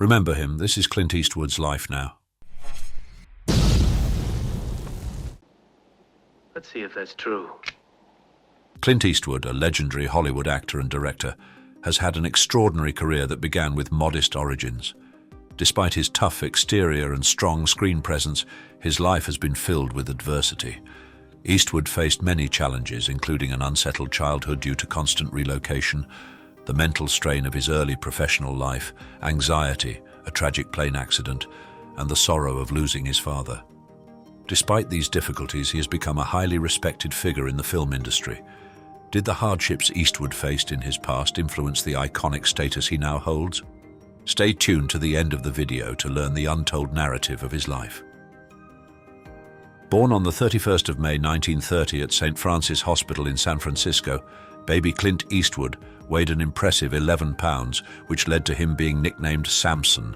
Remember him, this is Clint Eastwood's life now. Let's see if that's true. Clint Eastwood, a legendary Hollywood actor and director, has had an extraordinary career that began with modest origins. Despite his tough exterior and strong screen presence, his life has been filled with adversity. Eastwood faced many challenges, including an unsettled childhood due to constant relocation, the mental strain of his early professional life, anxiety, a tragic plane accident, and the sorrow of losing his father. Despite these difficulties, he has become a highly respected figure in the film industry. Did the hardships Eastwood faced in his past influence the iconic status he now holds? Stay tuned to the end of the video to learn the untold narrative of his life. Born on the 31st of May 1930 at St. Francis Hospital in San Francisco, baby Clint Eastwood weighed an impressive 11 pounds, which led to him being nicknamed Samson.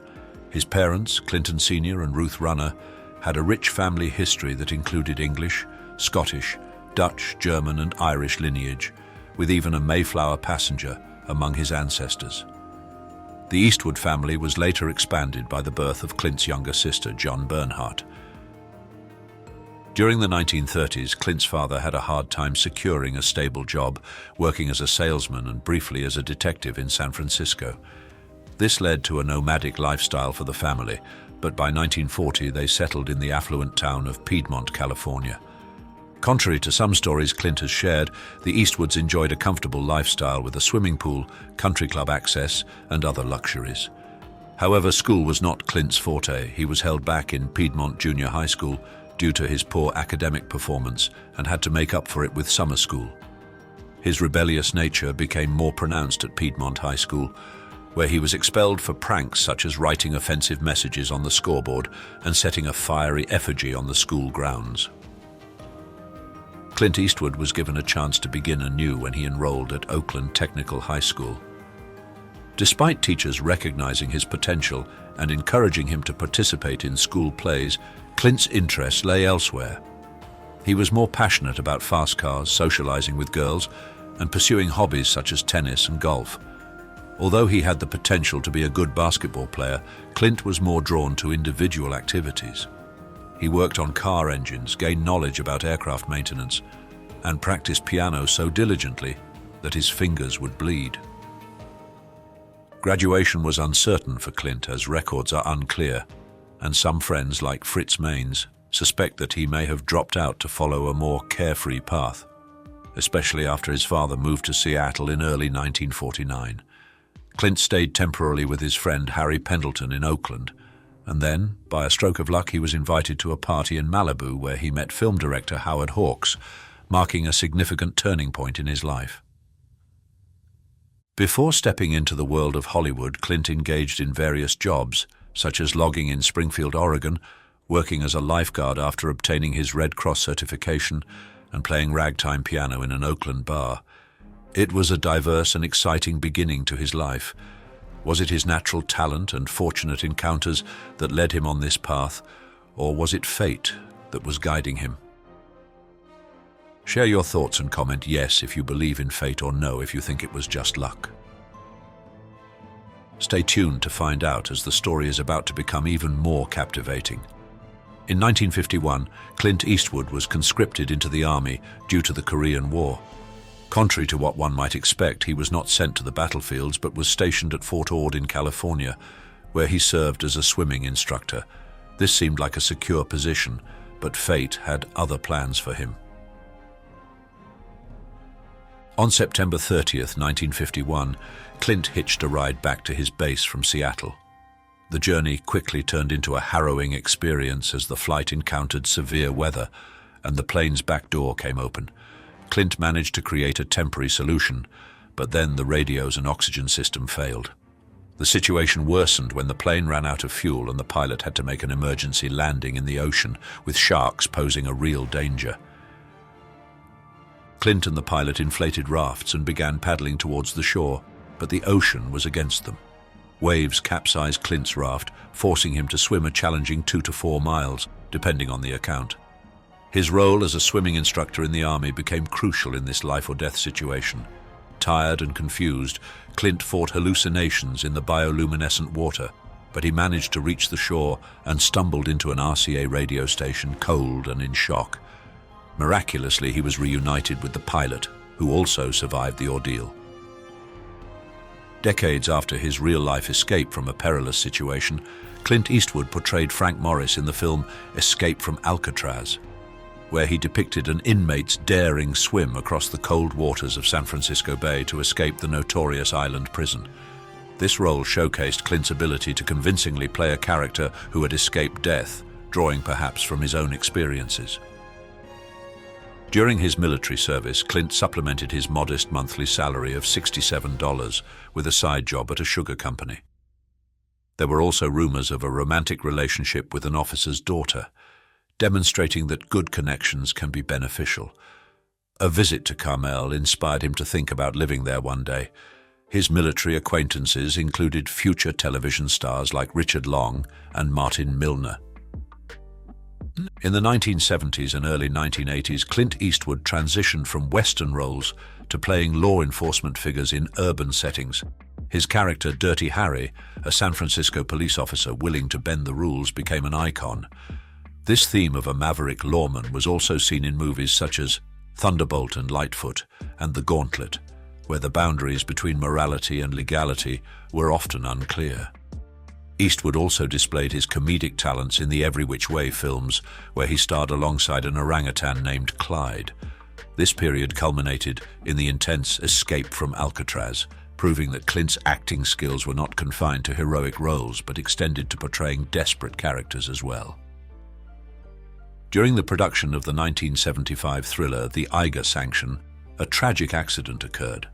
His parents, Clinton Sr. and Ruth Runner, had a rich family history that included English, Scottish, Dutch, German and Irish lineage, with even a Mayflower passenger among his ancestors. The Eastwood family was later expanded by the birth of Clint's younger sister, John Bernhardt. During the 1930s, Clint's father had a hard time securing a stable job, working as a salesman and briefly as a detective in San Francisco. This led to a nomadic lifestyle for the family, but by 1940 they settled in the affluent town of Piedmont, California. Contrary to some stories Clint has shared, the Eastwoods enjoyed a comfortable lifestyle with a swimming pool, country club access, and other luxuries. However, school was not Clint's forte. He was held back in Piedmont Junior High School due to his poor academic performance and had to make up for it with summer school. His rebellious nature became more pronounced at Piedmont High School, where he was expelled for pranks such as writing offensive messages on the scoreboard and setting a fiery effigy on the school grounds. Clint Eastwood was given a chance to begin anew when he enrolled at Oakland Technical High School. Despite teachers recognizing his potential and encouraging him to participate in school plays, Clint's interests lay elsewhere. He was more passionate about fast cars, socializing with girls, and pursuing hobbies such as tennis and golf. Although he had the potential to be a good basketball player, Clint was more drawn to individual activities. He worked on car engines, gained knowledge about aircraft maintenance, and practiced piano so diligently that his fingers would bleed. Graduation was uncertain for Clint, as records are unclear, and some friends, like Fritz Maines, suspect that he may have dropped out to follow a more carefree path, especially after his father moved to Seattle in early 1949. Clint stayed temporarily with his friend Harry Pendleton in Oakland, and then, by a stroke of luck, he was invited to a party in Malibu where he met film director Howard Hawks, marking a significant turning point in his life. Before stepping into the world of Hollywood, Clint engaged in various jobs, such as logging in Springfield, Oregon, working as a lifeguard after obtaining his Red Cross certification, and playing ragtime piano in an Oakland bar. It was a diverse and exciting beginning to his life. Was it his natural talent and fortunate encounters that led him on this path, or was it fate that was guiding him? Share your thoughts and comment yes if you believe in fate, or no if you think it was just luck. Stay tuned to find out, as the story is about to become even more captivating. In 1951, Clint Eastwood was conscripted into the army due to the Korean War. Contrary to what one might expect, he was not sent to the battlefields but was stationed at Fort Ord in California, where he served as a swimming instructor. This seemed like a secure position, but fate had other plans for him. On September 30th, 1951, Clint hitched a ride back to his base from Seattle. The journey quickly turned into a harrowing experience as the flight encountered severe weather and the plane's back door came open. Clint managed to create a temporary solution, but then the radios and oxygen system failed. The situation worsened when the plane ran out of fuel and the pilot had to make an emergency landing in the ocean, with sharks posing a real danger. Clint and the pilot inflated rafts and began paddling towards the shore, but the ocean was against them. Waves capsized Clint's raft, forcing him to swim a challenging 2 to 4 miles, depending on the account. His role as a swimming instructor in the army became crucial in this life-or-death situation. Tired and confused, Clint fought hallucinations in the bioluminescent water, but he managed to reach the shore and stumbled into an RCA radio station, cold and in shock. Miraculously, he was reunited with the pilot, who also survived the ordeal. Decades after his real-life escape from a perilous situation, Clint Eastwood portrayed Frank Morris in the film Escape from Alcatraz, where he depicted an inmate's daring swim across the cold waters of San Francisco Bay to escape the notorious island prison. This role showcased Clint's ability to convincingly play a character who had escaped death, drawing perhaps from his own experiences. During his military service, Clint supplemented his modest monthly salary of $67 with a side job at a sugar company. There were also rumors of a romantic relationship with an officer's daughter, demonstrating that good connections can be beneficial. A visit to Carmel inspired him to think about living there one day. His military acquaintances included future television stars like Richard Long and Martin Milner. In the 1970s and early 1980s, Clint Eastwood transitioned from Western roles to playing law enforcement figures in urban settings. His character, Dirty Harry, a San Francisco police officer willing to bend the rules, became an icon. This theme of a maverick lawman was also seen in movies such as Thunderbolt and Lightfoot and The Gauntlet, where the boundaries between morality and legality were often unclear. Eastwood also displayed his comedic talents in the Every Which Way films, where he starred alongside an orangutan named Clyde. This period culminated in the intense Escape from Alcatraz, proving that Clint's acting skills were not confined to heroic roles but extended to portraying desperate characters as well. During the production of the 1975 thriller The Eiger Sanction, a tragic accident occurred.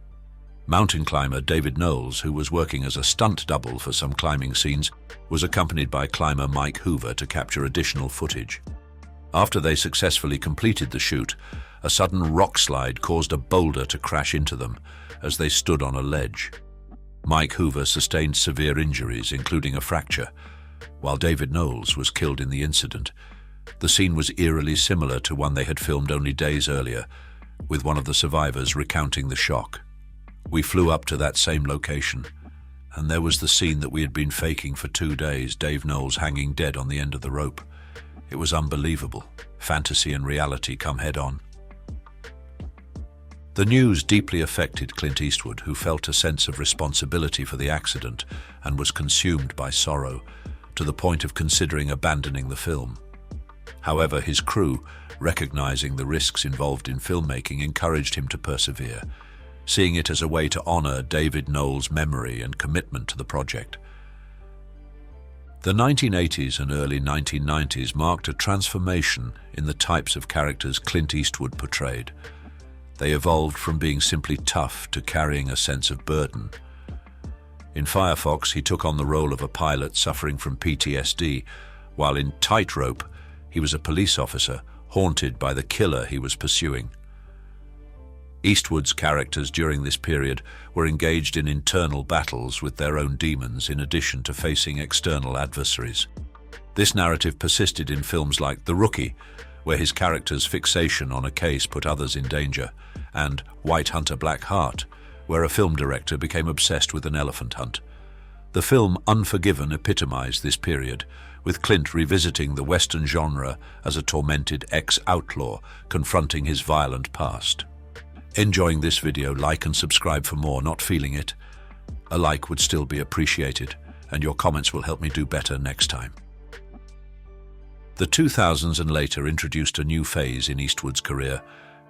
Mountain climber David Knowles, who was working as a stunt double for some climbing scenes, was accompanied by climber Mike Hoover to capture additional footage. After they successfully completed the shoot, a sudden rock slide caused a boulder to crash into them as they stood on a ledge. Mike Hoover sustained severe injuries, including a fracture, while David Knowles was killed in the incident. The scene was eerily similar to one they had filmed only days earlier, with one of the survivors recounting the shock. "We flew up to that same location, and there was the scene that we had been faking for 2 days, Dave Knowles hanging dead on the end of the rope. It was unbelievable. Fantasy and reality come head-on." The news deeply affected Clint Eastwood, who felt a sense of responsibility for the accident and was consumed by sorrow, to the point of considering abandoning the film. However, his crew, recognizing the risks involved in filmmaking, encouraged him to persevere, seeing it as a way to honor David Knowles' memory and commitment to the project. The 1980s and early 1990s marked a transformation in the types of characters Clint Eastwood portrayed. They evolved from being simply tough to carrying a sense of burden. In Firefox, he took on the role of a pilot suffering from PTSD, while in Tightrope, he was a police officer haunted by the killer he was pursuing. Eastwood's characters during this period were engaged in internal battles with their own demons in addition to facing external adversaries. This narrative persisted in films like The Rookie, where his character's fixation on a case put others in danger, and White Hunter Black Heart, where a film director became obsessed with an elephant hunt. The film Unforgiven epitomized this period, with Clint revisiting the Western genre as a tormented ex-outlaw confronting his violent past. Enjoying this video? Like and subscribe for more. Not feeling it? A like would still be appreciated, and your comments will help me do better next time. The 2000s and later introduced a new phase in Eastwood's career,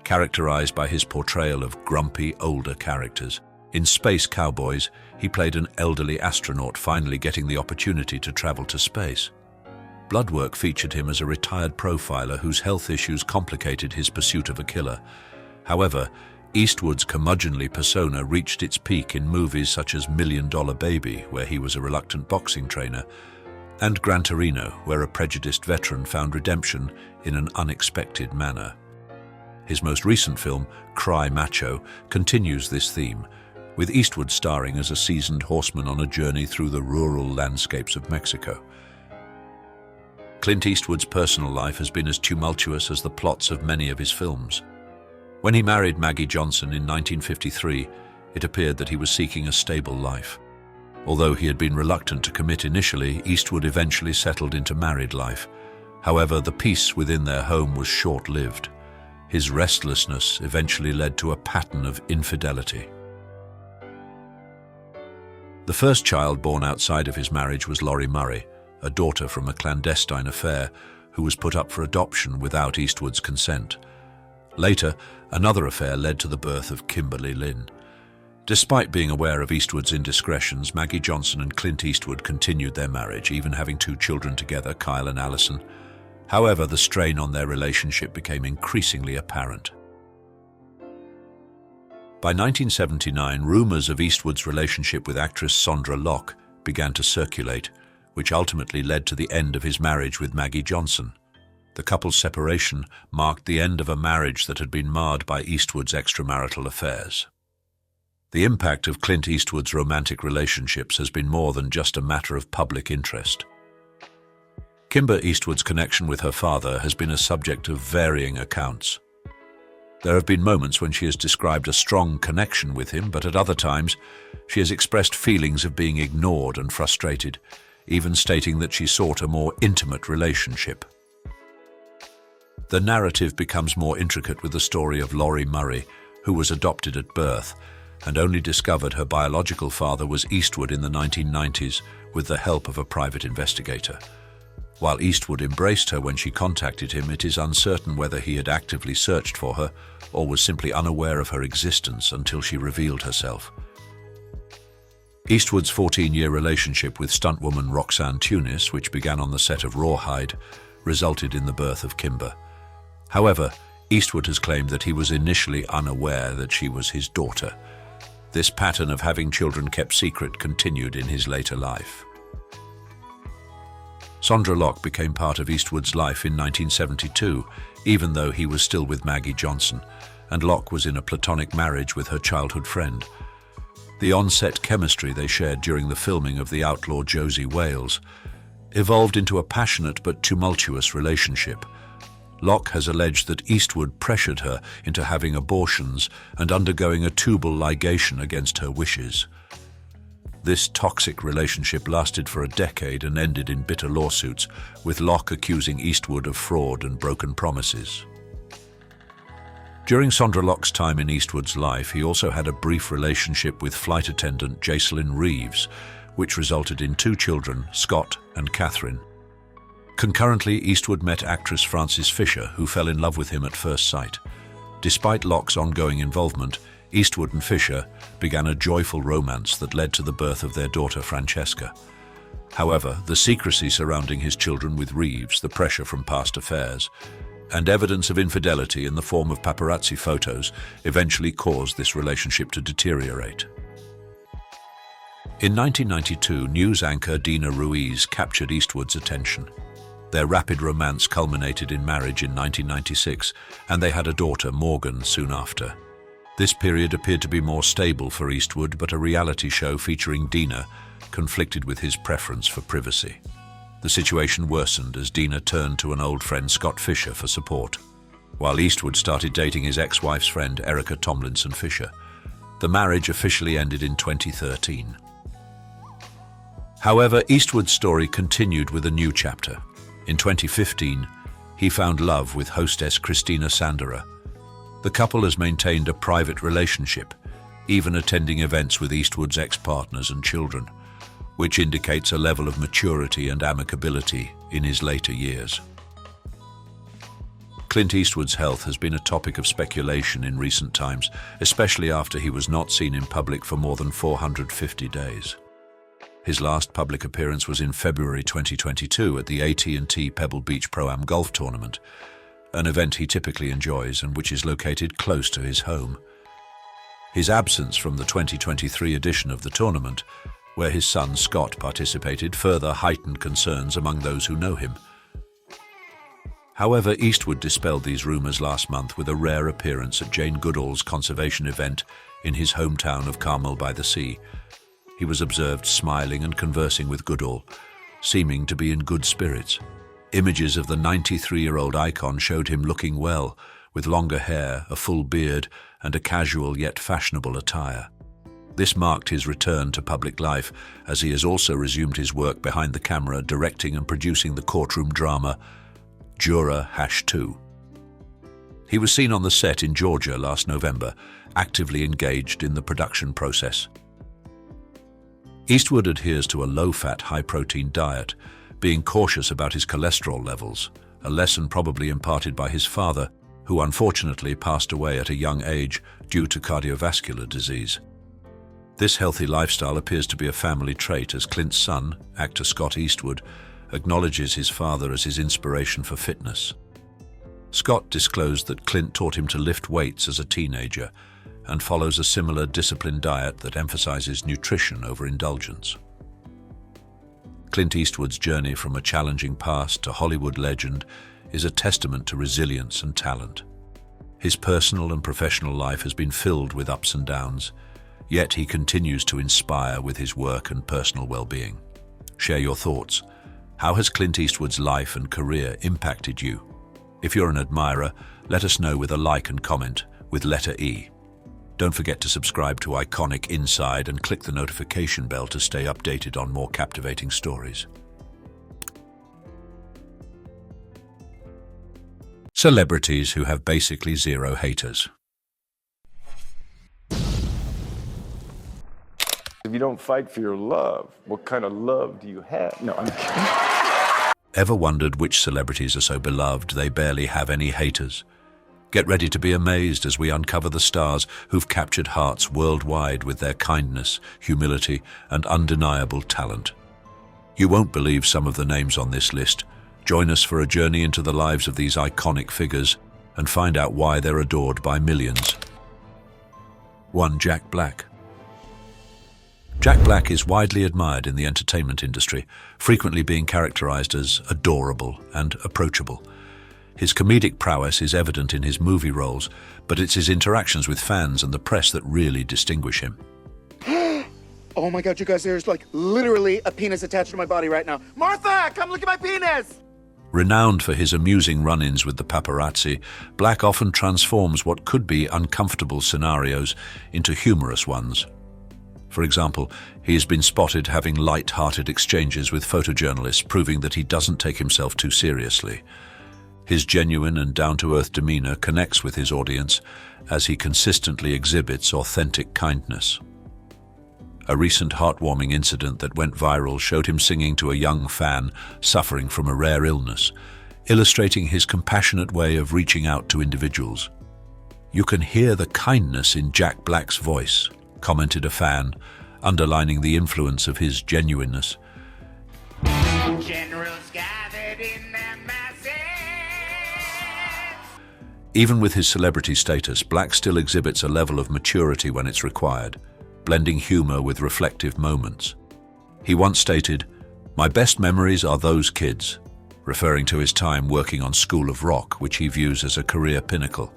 characterized by his portrayal of grumpy, older characters. In Space Cowboys, he played an elderly astronaut finally getting the opportunity to travel to space. Bloodwork featured him as a retired profiler whose health issues complicated his pursuit of a killer. However, Eastwood's curmudgeonly persona reached its peak in movies such as $1 Million Baby, where he was a reluctant boxing trainer, and Gran Torino, where a prejudiced veteran found redemption in an unexpected manner. His most recent film, Cry Macho, continues this theme, with Eastwood starring as a seasoned horseman on a journey through the rural landscapes of Mexico. Clint Eastwood's personal life has been as tumultuous as the plots of many of his films. When he married Maggie Johnson in 1953, it appeared that he was seeking a stable life. Although he had been reluctant to commit initially, Eastwood eventually settled into married life. However, the peace within their home was short-lived. His restlessness eventually led to a pattern of infidelity. The first child born outside of his marriage was Lori Murray, a daughter from a clandestine affair who was put up for adoption without Eastwood's consent. Later, another affair led to the birth of Kimberly Lynn. Despite being aware of Eastwood's indiscretions, Maggie Johnson and Clint Eastwood continued their marriage, even having 2 children together, Kyle and Allison. However, the strain on their relationship became increasingly apparent. By 1979, rumors of Eastwood's relationship with actress Sondra Locke began to circulate, which ultimately led to the end of his marriage with Maggie Johnson. The couple's separation marked the end of a marriage that had been marred by Eastwood's extramarital affairs. The impact of Clint Eastwood's romantic relationships has been more than just a matter of public interest. Kimber Eastwood's connection with her father has been a subject of varying accounts. There have been moments when she has described a strong connection with him, but at other times she has expressed feelings of being ignored and frustrated, even stating that she sought a more intimate relationship. The narrative becomes more intricate with the story of Lori Murray, who was adopted at birth and only discovered her biological father was Eastwood in the 1990s with the help of a private investigator. While Eastwood embraced her when she contacted him, it is uncertain whether he had actively searched for her or was simply unaware of her existence until she revealed herself. Eastwood's 14-year relationship with stuntwoman Roxanne Tunis, which began on the set of Rawhide, resulted in the birth of Kimber. However, Eastwood has claimed that he was initially unaware that she was his daughter. This pattern of having children kept secret continued in his later life. Sondra Locke became part of Eastwood's life in 1972, even though he was still with Maggie Johnson, and Locke was in a platonic marriage with her childhood friend. The on-set chemistry they shared during the filming of The Outlaw Josie Wales evolved into a passionate but tumultuous relationship. Locke has alleged that Eastwood pressured her into having abortions and undergoing a tubal ligation against her wishes. This toxic relationship lasted for a decade and ended in bitter lawsuits, with Locke accusing Eastwood of fraud and broken promises. During Sondra Locke's time in Eastwood's life, he also had a brief relationship with flight attendant Jacelyn Reeves, which resulted in 2 children, Scott and Catherine. Concurrently, Eastwood met actress Frances Fisher, who fell in love with him at first sight. Despite Locke's ongoing involvement, Eastwood and Fisher began a joyful romance that led to the birth of their daughter Francesca. However, the secrecy surrounding his children with Reeves, the pressure from past affairs, and evidence of infidelity in the form of paparazzi photos eventually caused this relationship to deteriorate. In 1992, news anchor Dina Ruiz captured Eastwood's attention. Their rapid romance culminated in marriage in 1996, and they had a daughter, Morgan, soon after. This period appeared to be more stable for Eastwood, but a reality show featuring Dina conflicted with his preference for privacy. The situation worsened as Dina turned to an old friend, Scott Fisher, for support, while Eastwood started dating his ex-wife's friend, Erica Tomlinson Fisher. The marriage officially ended in 2013. However, Eastwood's story continued with a new chapter. In 2015, he found love with hostess Christina Sandera. The couple has maintained a private relationship, even attending events with Eastwood's ex-partners and children, which indicates a level of maturity and amicability in his later years. Clint Eastwood's health has been a topic of speculation in recent times, especially after he was not seen in public for more than 450 days. His last public appearance was in February 2022 at the AT&T Pebble Beach Pro-Am Golf Tournament, an event he typically enjoys and which is located close to his home. His absence from the 2023 edition of the tournament, where his son Scott participated, further heightened concerns among those who know him. However, Eastwood dispelled these rumors last month with a rare appearance at Jane Goodall's conservation event in his hometown of Carmel by the Sea. He was observed smiling and conversing with Goodall, seeming to be in good spirits. Images of the 93-year-old icon showed him looking well, with longer hair, a full beard, and a casual yet fashionable attire. This marked his return to public life, as he has also resumed his work behind the camera, directing and producing the courtroom drama Juror #2. He was seen on the set in Georgia last November, actively engaged in the production process. Eastwood adheres to a low-fat, high-protein diet, being cautious about his cholesterol levels, a lesson probably imparted by his father, who unfortunately passed away at a young age due to cardiovascular disease. This healthy lifestyle appears to be a family trait, as Clint's son, actor Scott Eastwood, acknowledges his father as his inspiration for fitness. Scott disclosed that Clint taught him to lift weights as a teenager and follows a similar disciplined diet that emphasizes nutrition over indulgence. Clint Eastwood's journey from a challenging past to Hollywood legend is a testament to resilience and talent. His personal and professional life has been filled with ups and downs, yet he continues to inspire with his work and personal well-being. Share your thoughts. How has Clint Eastwood's life and career impacted you? If you're an admirer, let us know with a like and comment with letter E. Don't forget to subscribe to iconicinside and click the notification bell to stay updated on more captivating stories. Celebrities who have basically zero haters. If you don't fight for your love, what kind of love do you have? No, I'm kidding. Ever wondered which celebrities are so beloved they barely have any haters? Get ready to be amazed as we uncover the stars who've captured hearts worldwide with their kindness, humility, and undeniable talent. You won't believe some of the names on this list. Join us for a journey into the lives of these iconic figures and find out why they're adored by millions. 1. Jack Black. Jack Black is widely admired in the entertainment industry, frequently being characterized as adorable and approachable. His comedic prowess is evident in his movie roles, but it's his interactions with fans and the press that really distinguish him. Oh my God, you guys, there's like literally a penis attached to my body right now. Martha, come look at my penis! Renowned for his amusing run-ins with the paparazzi, Black often transforms what could be uncomfortable scenarios into humorous ones. For example, he has been spotted having light-hearted exchanges with photojournalists, proving that he doesn't take himself too seriously. His genuine and down-to-earth demeanor connects with his audience as he consistently exhibits authentic kindness. A recent heartwarming incident that went viral showed him singing to a young fan suffering from a rare illness, illustrating his compassionate way of reaching out to individuals. "You can hear the kindness in Jack Black's voice," commented a fan, underlining the influence of his genuineness. Generals gathered in their masses. Even with his celebrity status, Black still exhibits a level of maturity when it's required, blending humor with reflective moments. He once stated, "My best memories are those kids," referring to his time working on School of Rock, which he views as a career pinnacle.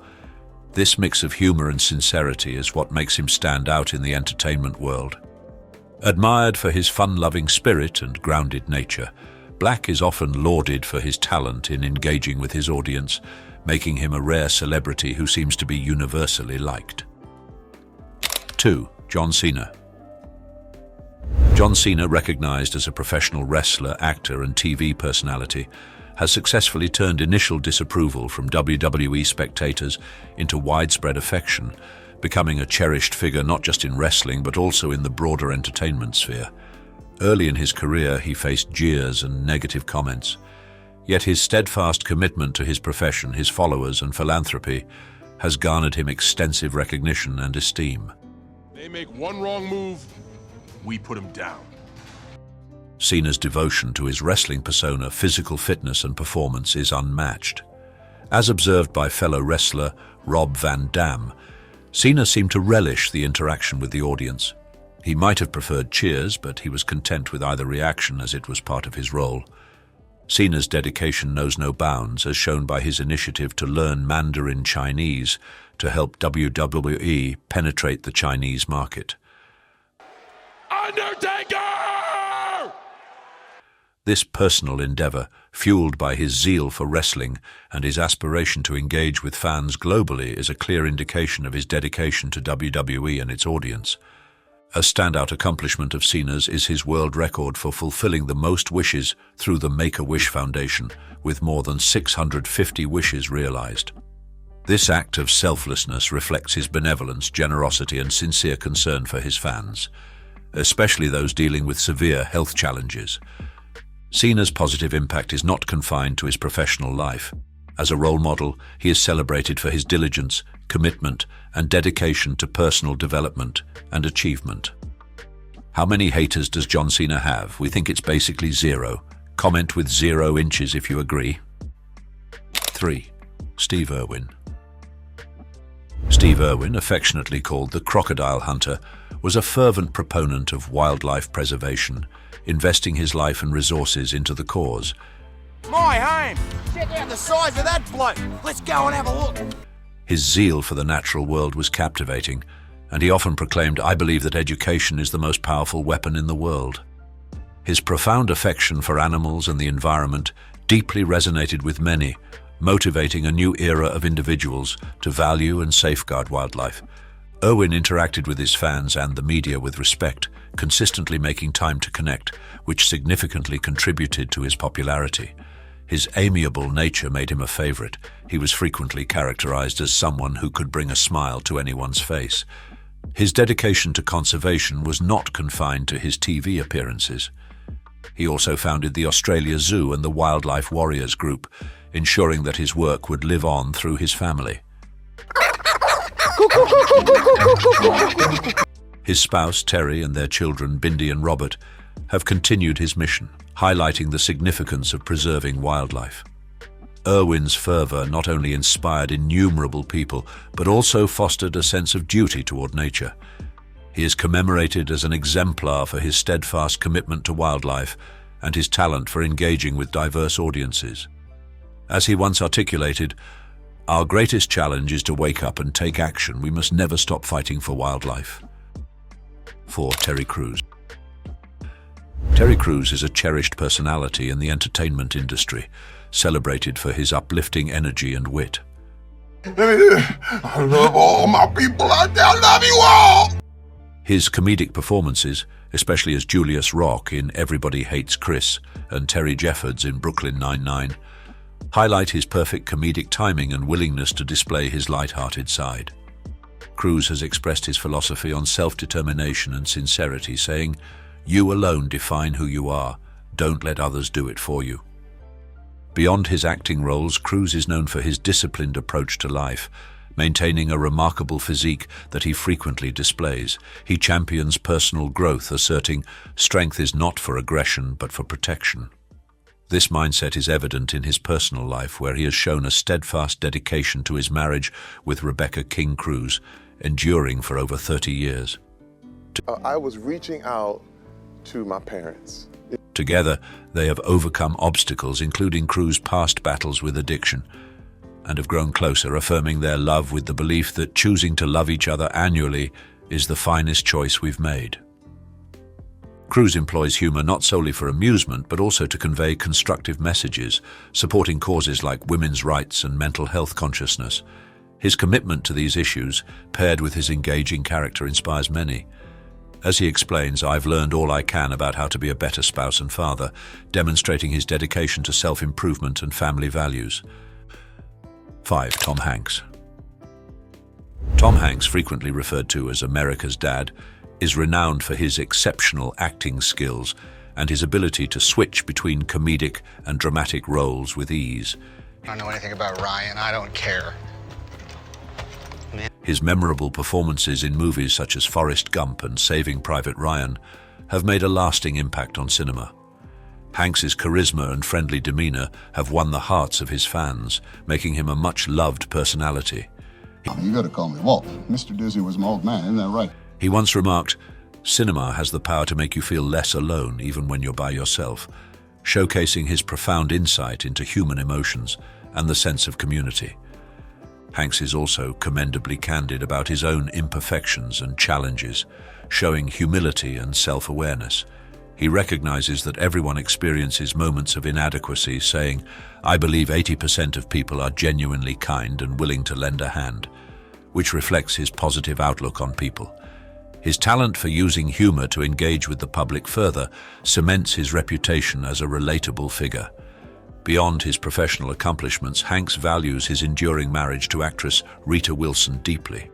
This mix of humor and sincerity is what makes him stand out in the entertainment world. Admired for his fun-loving spirit and grounded nature, Black is often lauded for his talent in engaging with his audience, making him a rare celebrity who seems to be universally liked. 2. John Cena. John Cena, recognized as a professional wrestler, actor, and TV personality, has successfully turned initial disapproval from WWE spectators into widespread affection, becoming a cherished figure not just in wrestling but also in the broader entertainment sphere. Early in his career, he faced jeers and negative comments. Yet his steadfast commitment to his profession, his followers, and philanthropy has garnered him extensive recognition and esteem. They make one wrong move, we put them down. Cena's devotion to his wrestling persona, physical fitness, and performance is unmatched. As observed by fellow wrestler Rob Van Dam, Cena seemed to relish the interaction with the audience. He might have preferred cheers, but he was content with either reaction as it was part of his role. Cena's dedication knows no bounds, as shown by his initiative to learn Mandarin Chinese to help WWE penetrate the Chinese market. Undertaker! This personal endeavor, fueled by his zeal for wrestling and his aspiration to engage with fans globally, is a clear indication of his dedication to WWE and its audience. A standout accomplishment of Cena's is his world record for fulfilling the most wishes through the Make-A-Wish Foundation, with more than 650 wishes realized. This act of selflessness reflects his benevolence, generosity, and sincere concern for his fans, especially those dealing with severe health challenges. Cena's positive impact is not confined to his professional life. As a role model, he is celebrated for his diligence, commitment, and dedication to personal development and achievement. How many haters does John Cena have? We think it's basically 0. Comment with 0 inches if you agree. 3. Steve Irwin. Steve Irwin, affectionately called the Crocodile Hunter, was a fervent proponent of wildlife preservation, investing his life and resources into the cause. My home! Check out the size of that bloke! Let's go and have a look! His zeal for the natural world was captivating, and he often proclaimed, "I believe that education is the most powerful weapon in the world." His profound affection for animals and the environment deeply resonated with many, motivating a new era of individuals to value and safeguard wildlife. Irwin interacted with his fans and the media with respect, consistently making time to connect, which significantly contributed to his popularity. His amiable nature made him a favorite. He was frequently characterized as someone who could bring a smile to anyone's face. His dedication to conservation was not confined to his TV appearances. He also founded the Australia Zoo and the Wildlife Warriors Group, ensuring that his work would live on through his family. His spouse, Terry, and their children, Bindi and Robert, have continued his mission, highlighting the significance of preserving wildlife. Irwin's fervor not only inspired innumerable people, but also fostered a sense of duty toward nature. He is commemorated as an exemplar for his steadfast commitment to wildlife and his talent for engaging with diverse audiences. As he once articulated, "Our greatest challenge is to wake up and take action. We must never stop fighting for wildlife." 4. Terry Crews. Terry Crews is a cherished personality in the entertainment industry, celebrated for his uplifting energy and wit. I love all my people out there. I love you all! His comedic performances, especially as Julius Rock in Everybody Hates Chris and Terry Jeffords in Brooklyn Nine-Nine, highlight his perfect comedic timing and willingness to display his light-hearted side. Cruz has expressed his philosophy on self-determination and sincerity, saying, "You alone define who you are. Don't let others do it for you." Beyond his acting roles, Cruz is known for his disciplined approach to life, maintaining a remarkable physique that he frequently displays. He champions personal growth, asserting, "Strength is not for aggression, but for protection." This mindset is evident in his personal life, where he has shown a steadfast dedication to his marriage with Rebecca King Cruz, enduring for over 30 years. I was reaching out to my parents. Together, they have overcome obstacles, including Cruz's past battles with addiction, and have grown closer, affirming their love with the belief that choosing to love each other annually is the finest choice we've made. Cruz employs humor not solely for amusement, but also to convey constructive messages, supporting causes like women's rights and mental health consciousness. His commitment to these issues, paired with his engaging character, inspires many. As he explains, "I've learned all I can about how to be a better spouse and father," demonstrating his dedication to self-improvement and family values. 5. Tom Hanks. Tom Hanks, frequently referred to as America's Dad, is renowned for his exceptional acting skills and his ability to switch between comedic and dramatic roles with ease. I don't know anything about Ryan. I don't care. His memorable performances in movies such as Forrest Gump and Saving Private Ryan have made a lasting impact on cinema. Hanks's charisma and friendly demeanor have won the hearts of his fans, making him a much-loved personality. You gotta call me Walt. Mr. Dizzy was my old man, isn't that right? He once remarked, "Cinema has the power to make you feel less alone even when you're by yourself," showcasing his profound insight into human emotions and the sense of community. Hanks is also commendably candid about his own imperfections and challenges, showing humility and self-awareness. He recognizes that everyone experiences moments of inadequacy, saying, "I believe 80% of people are genuinely kind and willing to lend a hand," which reflects his positive outlook on people. His talent for using humor to engage with the public further cements his reputation as a relatable figure. Beyond his professional accomplishments, Hanks values his enduring marriage to actress Rita Wilson deeply.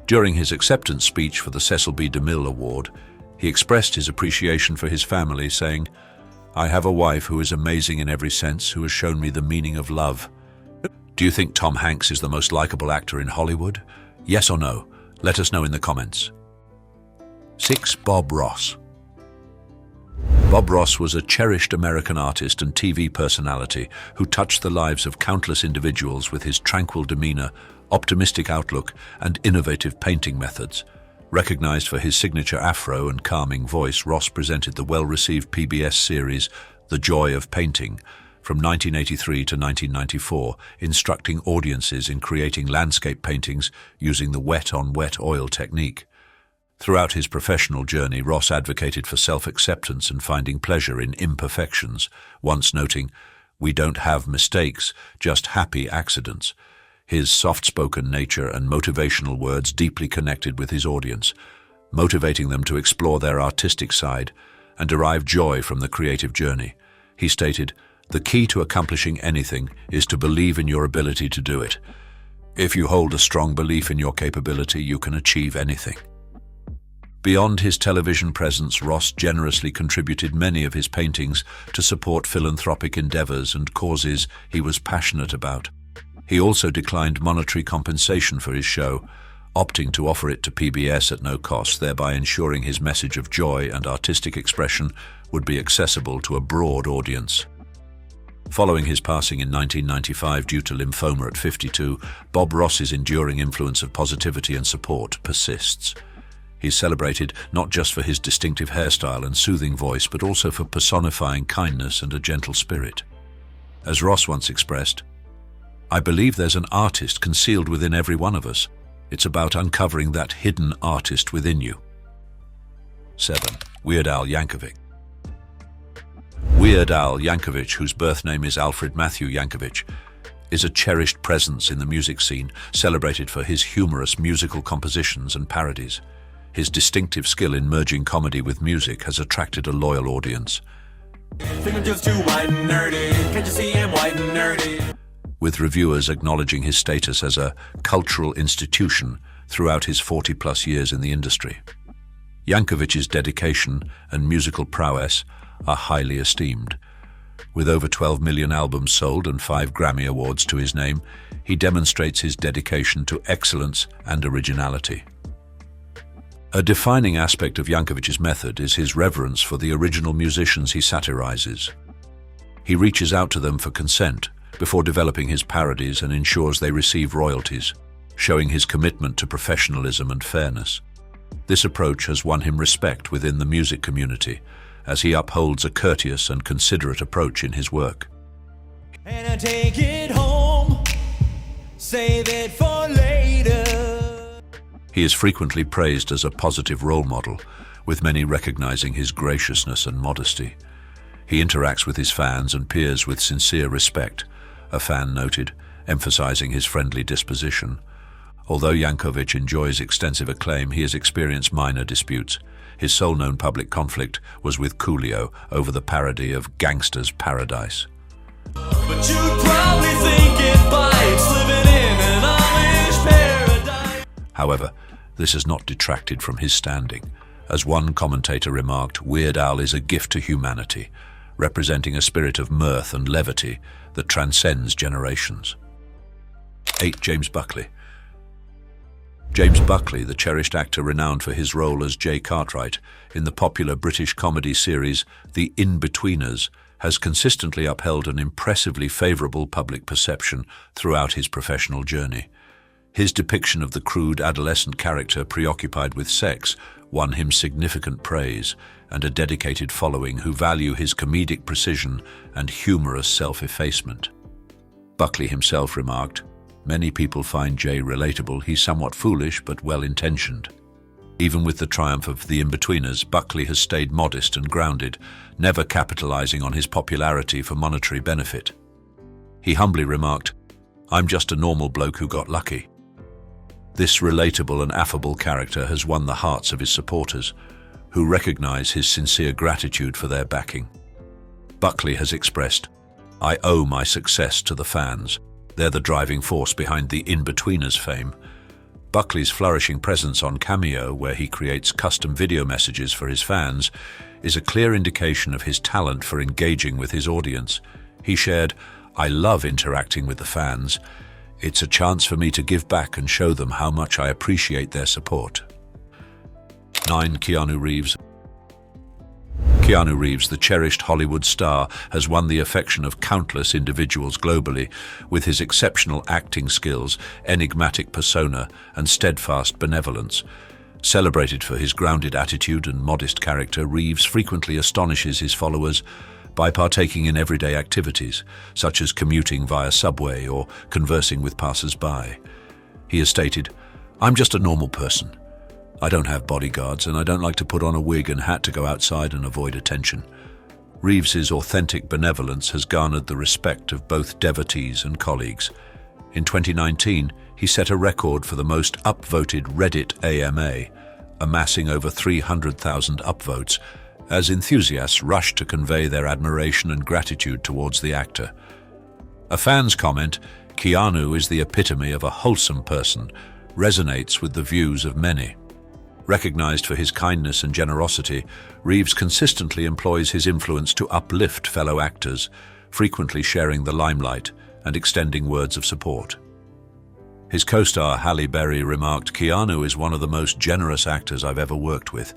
During his acceptance speech for the Cecil B. DeMille Award, he expressed his appreciation for his family, saying, "I have a wife who is amazing in every sense, who has shown me the meaning of love." Do you think Tom Hanks is the most likable actor in Hollywood? Yes or no? Let us know in the comments. 6. Bob Ross. Bob Ross was a cherished American artist and TV personality who touched the lives of countless individuals with his tranquil demeanor, optimistic outlook, and innovative painting methods. Recognized for his signature afro and calming voice, Ross presented the well-received PBS series The Joy of Painting from 1983 to 1994, instructing audiences in creating landscape paintings using the wet-on-wet oil technique. Throughout his professional journey, Ross advocated for self-acceptance and finding pleasure in imperfections, once noting, "We don't have mistakes, just happy accidents." His soft-spoken nature and motivational words deeply connected with his audience, motivating them to explore their artistic side and derive joy from the creative journey. He stated, "The key to accomplishing anything is to believe in your ability to do it. If you hold a strong belief in your capability, you can achieve anything." Beyond his television presence, Ross generously contributed many of his paintings to support philanthropic endeavors and causes he was passionate about. He also declined monetary compensation for his show, opting to offer it to PBS at no cost, thereby ensuring his message of joy and artistic expression would be accessible to a broad audience. Following his passing in 1995 due to lymphoma at 52, Bob Ross's enduring influence of positivity and support persists. He's celebrated not just for his distinctive hairstyle and soothing voice, but also for personifying kindness and a gentle spirit. As Ross once expressed, "I believe there's an artist concealed within every one of us. It's about uncovering that hidden artist within you." 7. Weird Al Yankovic. Weird Al Yankovic, whose birth name is Alfred Matthew Yankovic, is a cherished presence in the music scene, celebrated for his humorous musical compositions and parodies. His distinctive skill in merging comedy with music has attracted a loyal audience. Fingertips too white and nerdy. Can't you see I'm white and nerdy? With reviewers acknowledging his status as a cultural institution throughout his 40-plus years in the industry. Yankovic's dedication and musical prowess are highly esteemed. With over 12 million albums sold and 5 Grammy Awards to his name, he demonstrates his dedication to excellence and originality. A defining aspect of Yankovic's method is his reverence for the original musicians he satirizes. He reaches out to them for consent before developing his parodies and ensures they receive royalties, showing his commitment to professionalism and fairness. This approach has won him respect within the music community, as he upholds a courteous and considerate approach in his work. And I take it home, save it for later. He is frequently praised as a positive role model, with many recognizing his graciousness and modesty. He interacts with his fans and peers with sincere respect, a fan noted, emphasizing his friendly disposition. Although Yankovic enjoys extensive acclaim, he has experienced minor disputes. His sole known public conflict was with Coolio over the parody of Gangsta's Paradise. But you'd probably think it bites living in an Amish paradise. However, this has not detracted from his standing. As one commentator remarked, Weird Al is a gift to humanity, representing a spirit of mirth and levity that transcends generations. 8. James Buckley. James Buckley, the cherished actor renowned for his role as Jay Cartwright in the popular British comedy series The In-Betweeners, has consistently upheld an impressively favourable public perception throughout his professional journey. His depiction of the crude adolescent character preoccupied with sex won him significant praise and a dedicated following who value his comedic precision and humorous self-effacement. Buckley himself remarked, "Many people find Jay relatable. He's somewhat foolish but well-intentioned." Even with the triumph of The In-Betweeners, Buckley has stayed modest and grounded, never capitalizing on his popularity for monetary benefit. He humbly remarked, "I'm just a normal bloke who got lucky." This relatable and affable character has won the hearts of his supporters, who recognize his sincere gratitude for their backing. Buckley has expressed, "I owe my success to the fans. They're the driving force behind the In-Betweeners fame." Buckley's flourishing presence on Cameo, where he creates custom video messages for his fans, is a clear indication of his talent for engaging with his audience. He shared, "I love interacting with the fans. It's a chance for me to give back and show them how much I appreciate their support." 9. Keanu Reeves. Keanu Reeves, the cherished Hollywood star, has won the affection of countless individuals globally with his exceptional acting skills, enigmatic persona, and steadfast benevolence. Celebrated for his grounded attitude and modest character, Reeves frequently astonishes his followers by partaking in everyday activities, such as commuting via subway or conversing with passers-by. He has stated, "I'm just a normal person. I don't have bodyguards, and I don't like to put on a wig and hat to go outside and avoid attention." Reeves's authentic benevolence has garnered the respect of both devotees and colleagues. In 2019, he set a record for the most upvoted Reddit AMA, amassing over 300,000 upvotes, as enthusiasts rushed to convey their admiration and gratitude towards the actor. A fan's comment, "Keanu is the epitome of a wholesome person," resonates with the views of many. Recognized for his kindness and generosity, Reeves consistently employs his influence to uplift fellow actors, frequently sharing the limelight and extending words of support. His co-star Halle Berry remarked, "Keanu is one of the most generous actors I've ever worked with.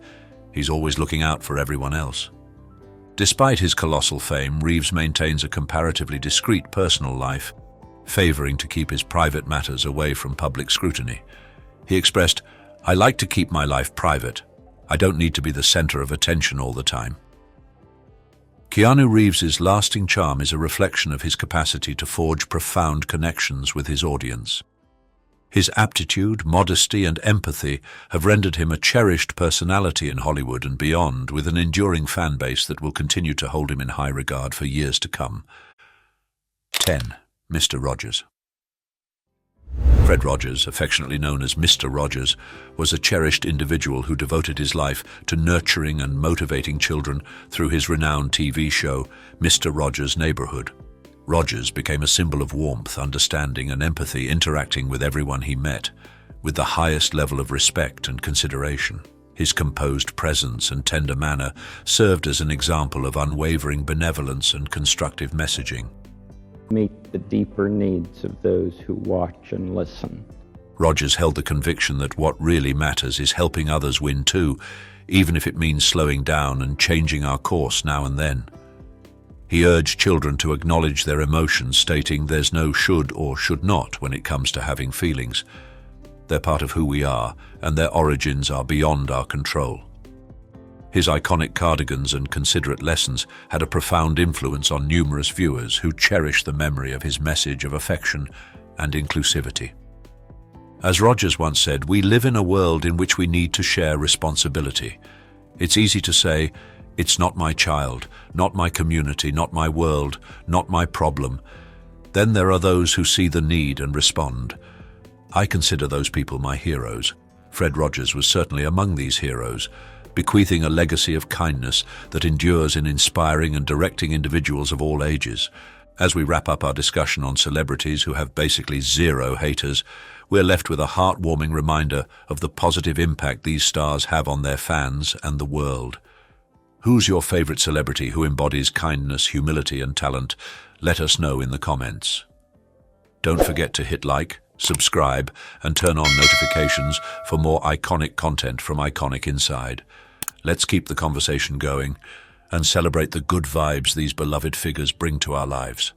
He's always looking out for everyone else." Despite his colossal fame, Reeves maintains a comparatively discreet personal life, favoring to keep his private matters away from public scrutiny. He expressed, "I like to keep my life private. I don't need to be the center of attention all the time." Keanu Reeves's lasting charm is a reflection of his capacity to forge profound connections with his audience. His aptitude, modesty, and empathy have rendered him a cherished personality in Hollywood and beyond, with an enduring fan base that will continue to hold him in high regard for years to come. 10. Mr. Rogers. Fred Rogers, affectionately known as Mr. Rogers, was a cherished individual who devoted his life to nurturing and motivating children through his renowned TV show, Mr. Rogers' Neighborhood. Rogers became a symbol of warmth, understanding, and empathy, interacting with everyone he met, with the highest level of respect and consideration. His composed presence and tender manner served as an example of unwavering benevolence and constructive messaging. Meet the deeper needs of those who watch and listen. Rogers held the conviction that what really matters is helping others win too, even if it means slowing down and changing our course now and then. He urged children to acknowledge their emotions, stating there's no should or should not when it comes to having feelings. They're part of who we are, and their origins are beyond our control. His iconic cardigans and considerate lessons had a profound influence on numerous viewers who cherish the memory of his message of affection and inclusivity. As Rogers once said, "We live in a world in which we need to share responsibility. It's easy to say, 'It's not my child, not my community, not my world, not my problem.' Then there are those who see the need and respond. I consider those people my heroes." Fred Rogers was certainly among these heroes, bequeathing a legacy of kindness that endures in inspiring and directing individuals of all ages. As we wrap up our discussion on celebrities who have basically zero haters, we're left with a heartwarming reminder of the positive impact these stars have on their fans and the world. Who's your favorite celebrity who embodies kindness, humility, and talent? Let us know in the comments. Don't forget to hit like, subscribe, and turn on notifications for more iconic content from Iconic Inside. Let's keep the conversation going and celebrate the good vibes these beloved figures bring to our lives.